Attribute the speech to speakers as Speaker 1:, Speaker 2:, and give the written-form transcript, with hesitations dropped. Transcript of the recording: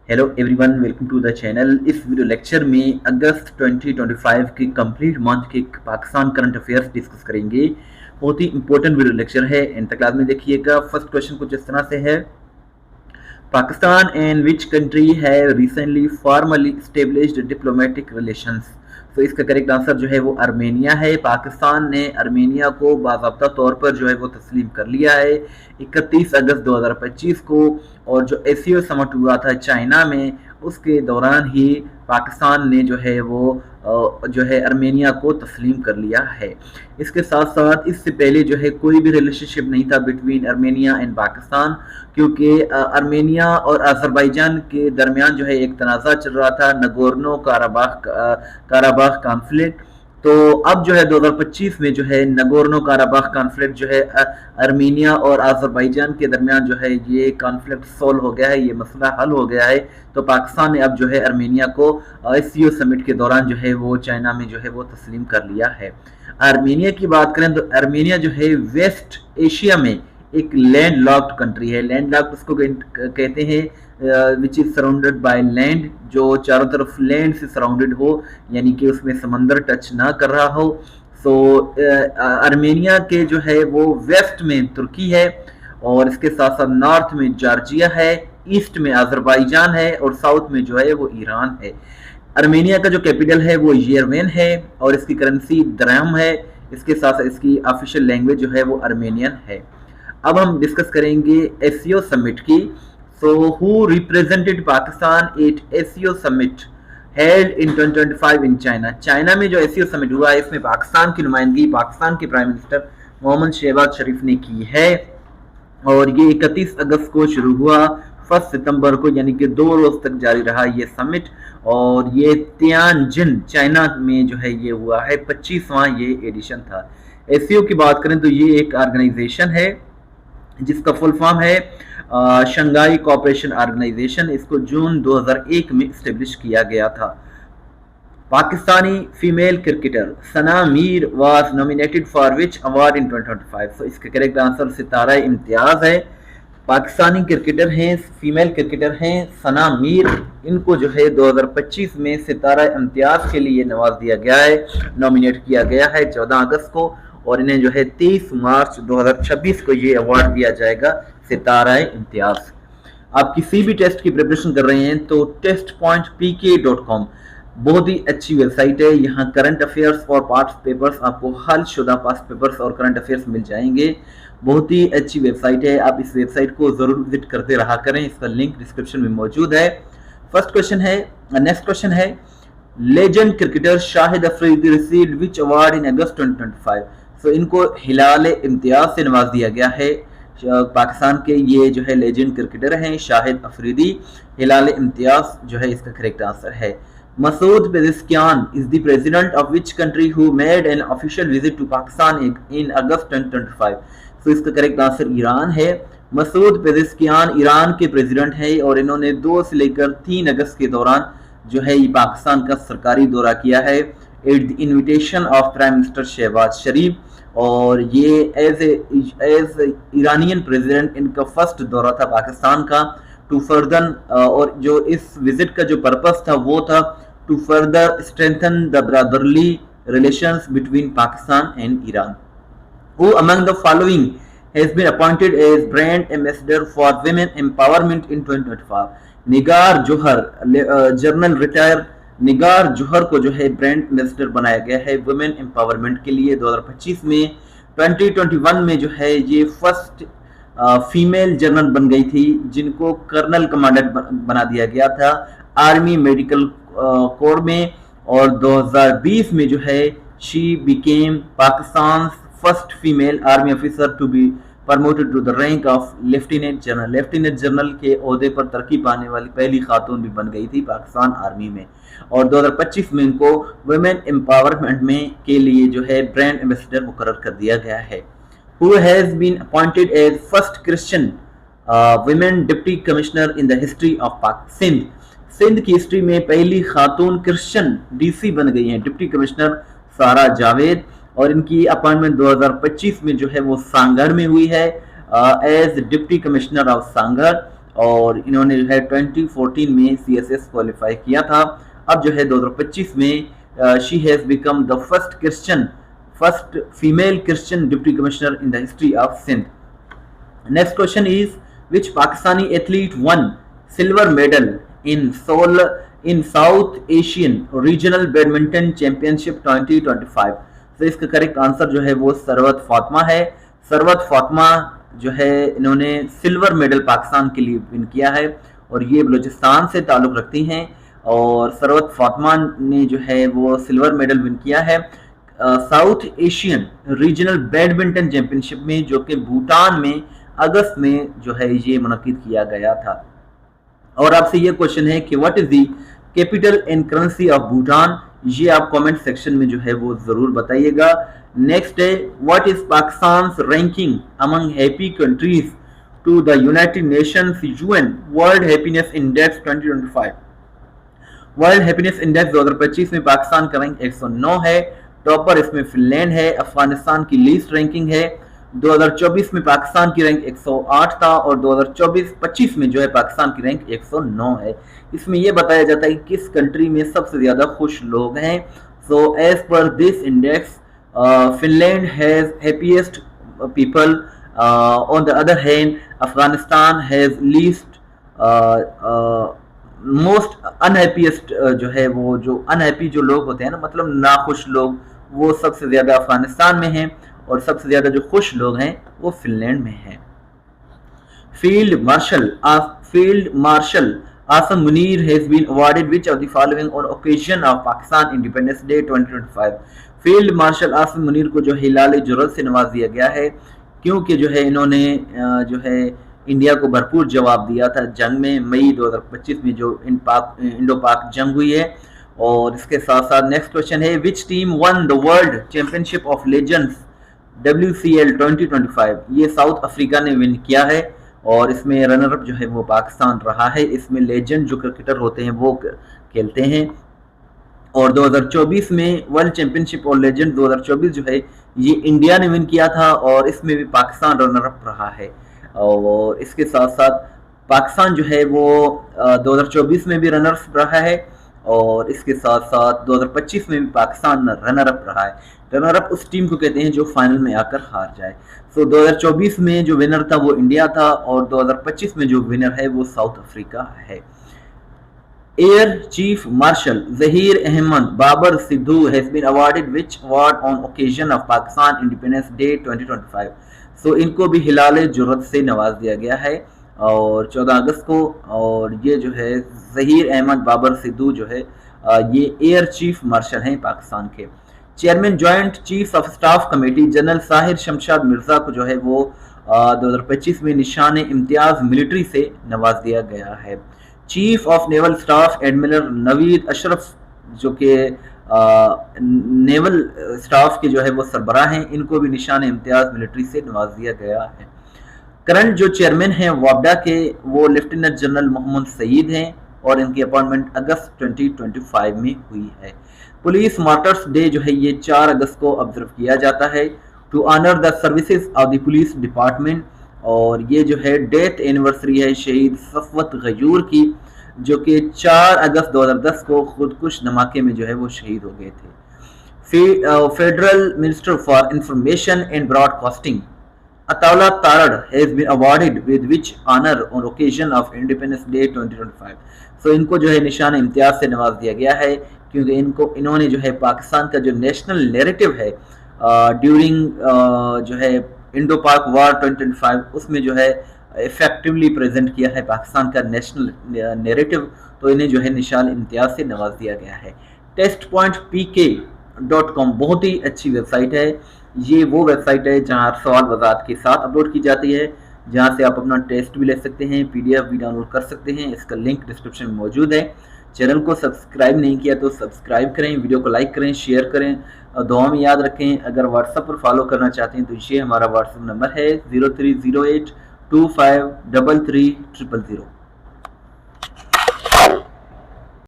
Speaker 1: Hello everyone, welcome to the channel. इस video lecture में अगस्त 2025 के कंप्लीट मंथ के पाकिस्तान करंट अफेयर्स डिस्कस करेंगे। बहुत ही इंपॉर्टेंट वीडियो लेक्चर है, एंड तक क्लास में देखिएगा। फर्स्ट क्वेश्चन कुछ इस तरह से है, Pakistan and which country have recently formally established diplomatic relations. तो इसका करेक्ट आंसर जो है वो आर्मेनिया है। पाकिस्तान ने आर्मेनिया को बाज़ाब्ता तौर पर जो है वो तस्लीम कर लिया है 31 अगस्त 2025 को, और जो एशियो समिट हुआ था चाइना में उसके दौरान ही पाकिस्तान ने जो है वो जो है आर्मेनिया को तस्लीम कर लिया है। इसके साथ साथ इससे पहले जो है कोई भी रिलेशनशिप नहीं था बिटवीन आर्मेनिया एंड पाकिस्तान, क्योंकि आर्मेनिया और अज़रबैजान के दरमियान जो है एक तनाज़ा चल रहा था, नगोर्नो काराबाख कॉन्फ्लिक्ट। तो अब जो है 2025 में जो है नगोर्नो काराबाख कॉन्फ्लिक्ट जो है आर्मेनिया और अज़रबैजान के दरमियान जो है ये कॉन्फ्लिक्ट सॉल्व हो गया है, ये मसला हल हो गया है। तो पाकिस्तान ने अब जो है आर्मेनिया को एशियो समिट के दौरान जो है वो चाइना में जो है वो तस्लीम कर लिया है। आर्मेनिया की बात करें तो आर्मेनिया जो है वेस्ट एशिया में एक लैंड लॉक्ड कंट्री है। लैंड लॉक्ड उसको कहते हैं which is surrounded by land, जो चारों तरफ लैंड से सराउंडेड हो, यानी कि उसमें समंदर टच ना कर रहा हो। सो आर्मेनिया के जो है वो वेस्ट में तुर्की है, और इसके साथ साथ नॉर्थ में जॉर्जिया है, ईस्ट में अजरबैजान है, और साउथ में जो है वो ईरान है। आर्मेनिया का जो कैपिटल है वो येरेवन है, और इसकी करेंसी दरहम है। इसके साथ इसकी ऑफिशियल लैंग्वेज जो है वो आर्मेनियन है। अब हम डिस्कस करेंगे एशियो समिट की। So who represented Pakistan at एशियो summit held in 2025 in China. China में जो एशियो समिट हुआ है इसमें पाकिस्तान की नुमाइंदगी पाकिस्तान के प्राइम मिनिस्टर मोहम्मद शहबाज शरीफ ने की है, और ये 31 अगस्त को शुरू हुआ, 1 सितंबर को, यानी कि 2 रोज तक जारी रहा ये समिट। और ये तियानजिन चाइना में जो है ये हुआ है, 25वां ये एडिशन था। एशियो की बात करें तो ये एक ऑर्गेनाइजेशन है जिसका फुल फॉर्म है शंघाई कोऑपरेशन ऑर्गेनाइजेशन। इसको जून 2001 में इस्टेब्लिश किया गया था। Pakistani female cricketer Sana Mir was nominated for which award इन 2025। तो इसका करेक्ट आंसर सितारा इम्तियाज है। पाकिस्तानी क्रिकेटर हैं, फीमेल क्रिकेटर हैं सना मीर, इनको जो है 2025 में सितारा इम्तियाज के लिए नवाज दिया गया है, नॉमिनेट किया गया है 14 अगस्त को, और इन्हें जो है 23 मार्च 2026 को ये अवार्ड दिया जाएगा, सितारा इम्तियाज। आप किसी भी टेस्ट की प्रिपरेशन कर रहे हैं तो testpointpk.com बहुत ही अच्छी वेबसाइट है। यहाँ करंट अफेयर्स और पास्ट पेपर्स, आपको हल शुदा पास्ट पेपर्स और करंट अफेयर्स मिल जाएंगे। बहुत ही अच्छी वेबसाइट है, आप इस वेबसाइट को जरूर विजिट करते रहा करें। इसका लिंक डिस्क्रिप्शन में मौजूद है। फर्स्ट क्वेश्चन है, नेक्स्ट क्वेश्चन है, legend cricketer Shahid Afridi received which award in August 2025। तो इनको हिलाल इम्तियाज से नवाज दिया गया है। पाकिस्तान के ये जो है लेजेंड क्रिकेटर हैं शाहिद अफरीदी, हिलाल इम्तियाज जो है इसका करेक्ट आंसर है। Masoud Pezeshkian is the president of which country who made an official visit to Pakistan in August 2025। तो इसका करेक्ट आंसर ईरान है। मसूद पेज़ेश्कियान ईरान के प्रेसिडेंट हैं, और इन्होंने 2 से लेकर 3 अगस्त के दौरान जो है ये पाकिस्तान का सरकारी दौरा किया है at the invitation of prime minister Shahbaz Sharif, और ये एज ईरानियन प्रेसिडेंट इनका फर्स्ट दौरा था पाकिस्तान का टू फर्दर, और जो इस विजिट का जो पर्पस था वो था to further strengthen the brotherly relations between Pakistan and Iran. Who among the following has been appointed as brand ambassador for women empowerment in 2025? Nigar Johar, general retire Nigar Johar को जो है ब्रांड एम्बेसडर बनाया गया है वुमेन एम्पावरमेंट के लिए 2025 में। 2021 में जो है ये फर्स्ट फीमेल जनरल बन गई थी, जिनको कर्नल कमांडेंट बना दिया गया था आर्मी मेडिकल कोर में, और 2020 में जो है she became Pakistan first female army officer to be promoted to the rank of lieutenant general. Lieutenant general के ओहदे पर तरक्की पाने वाली पहली खातून भी बन गई थी पाकिस्तान आर्मी में, और 2025 में इनको वुमेन एम्पावरमेंट में के लिए जो है ब्रांड एम्बेसडर मुकर्रर कर दिया गया है। Who has been appointed as first Christian women deputy commissioner in the history of Sindh. Sindh की हिस्ट्री में पहली खातून क्रिश्चियन डीसी बन गई हैं, डिप्टी कमिश्नर सारा जावेद, और इनकी अपॉइंटमेंट 2025 में जो है वो सांगड़ में हुई है as deputy commissioner of Sanghar. और इन्होंने जो है 2014 में CSS क्वालिफाई किया था। अब जो है 2025 में she has become the first female Christian deputy commissioner in the history of Sindh. Next question is which Pakistani athlete won silver medal in South Asian regional badminton championship 2025। तो इसका करेक्ट आंसर जो है वो सरवत फातिमा है। सरवत फातिमा जो है इन्होंने सिल्वर मेडल पाकिस्तान के लिए विन किया है और ये बलूचिस्तान से ताल्लुक़ रखती हैं। और सरवत फातिमा ने जो है वो सिल्वर मेडल विन किया है south Asian regional badminton championship में, जो कि भूटान में अगस्त में जो है ये मुनक्किद किया गया था। और आपसे ये क्वेश्चन है कि what is the capital and currency of Bhutan, ये आप कमेंट सेक्शन में जो है वो जरूर बताइएगा। नेक्स्ट है what is Pakistan ranking among happy countries to the United Nations UN world happiness index 2025। World happiness index 2025 में पाकिस्तान का रैंक 109 है। टॉपर इसमें फिनलैंड है। अफगानिस्तान की लीस्ट रैंकिंग है। 2024 में पाकिस्तान की रैंक 108 था और 2024-25 में जो है पाकिस्तान की रैंक 109 है। इसमें यह बताया जाता है कि किस कंट्री में सबसे ज्यादा खुश लोग हैं। So as per this index Finland has happiest people, on the other hand Afghanistan has least most unhappiest जो है वो जो अनहैप्पी जो लोग होते हैं ना, मतलब नाखुश लोग, वो सबसे ज्यादा अफगानिस्तान में हैं और सबसे ज्यादा जो खुश लोग हैं वो फिनलैंड में हैं। Field marshal Asim Munir has been awarded which of the following on occasion of Pakistan independence day 2025। Field marshal Asim Munir को जो हिलाल जुर्रत से नवाज दिया गया है क्योंकि जो है इन्होंने जो है इंडिया को भरपूर जवाब दिया था जंग में मई 2025 में जो इंडो पाक जंग हुई है। और इसके साथ साथ नेक्स्ट क्वेश्चन है which team one the world championship of legends WCL 2025। ये साउथ अफ्रीका ने विन किया है और इसमें रनर अप जो है वो पाकिस्तान रहा है। इसमें लेजेंड जो क्रिकेटर होते हैं वो खेलते हैं। और 2024 में वर्ल्ड चैंपियनशिप और लेजेंड 2024 जो है ये इंडिया ने विन किया था और इसमें भी पाकिस्तान रनर अप रहा है। और इसके साथ साथ पाकिस्तान जो है वो 2024 में भी रनर अप रहा है और इसके साथ साथ 2025 में भी पाकिस्तान रनर अप रहा है। रनर अप उस टीम को कहते हैं जो फाइनल में आकर हार जाए। सो 2024 में जो विनर था वो इंडिया था और 2025 में जो विनर है वो साउथ अफ्रीका है। Air chief marshal Zaheer Ahmed Babar Sidhu has been awarded which award on occasion of Pakistan independence day 2025। So इनको भी हिलाल जुर्रत से नवाज दिया गया है और 14 अगस्त को। और ये जो है जहीर अहमद बाबर सिद्धू जो है ये एयर चीफ मार्शल हैं पाकिस्तान के। Chairman joint chief of staff committee general Sahir Shamshad Mirza को जो है वो 2025 में निशान इम्तियाज मिलिट्री से नवाज दिया गया है। Chief of naval staff admiral Naveed Ashraf जो कि नेवल स्टाफ के जो है वो सरबराह हैं, इनको भी निशान इम्तियाज मिलिट्री से नवाज दिया गया है। करंट जो चेयरमैन हैं वापडा के वो लेफ्टिनेंट जनरल मोहम्मद सईद हैं और इनकी अपॉइंटमेंट अगस्त 2025 में हुई है। पुलिस मार्टर्स डे जो है ये 4 अगस्त को ऑब्जर्व किया जाता है to honour the services of the police department. और ये जो है डेथ एनिवर्सरी है शहीद सफवत गयूर की जो कि 4 अगस्त 2010 को खुदकुश धमाके में जो है वो शहीद हो गए थे। Federal minister for information and broadcasting Attaullah Tarar has been awarded with which honour on occasion of independence day 2025। So इनको जो है निशान इम्तियाज से नवाज दिया गया है क्योंकि इन्होंने जो है पाकिस्तान का जो नेशनल नैरेटिव है ड्यूरिंग जो है इंडो पाक वार 2025 उसमें जो है इफेक्टिवली प्रेजेंट किया है पाकिस्तान का नेशनल नैरेटिव। तो इन्हें जो है निशान इम्तियाज से नवाज दिया गया है। test.pk.com बहुत ही अच्छी वेबसाइट है। ये वो वेबसाइट है जहाँ सवाल वजाहत के साथ अपलोड की जाती है, जहाँ से आप अपना टेस्ट भी ले सकते हैं, PDF भी डाउनलोड कर सकते हैं। इसका लिंक डिस्क्रिप्शन में मौजूद है। चैनल को सब्सक्राइब नहीं किया तो सब्सक्राइब करें, वीडियो को लाइक करें, शेयर करें और दुआ में याद रखें। अगर व्हाट्सएप पर फॉलो करना चाहते हैं तो ये हमारा व्हाट्सएप नंबर है 0308253330।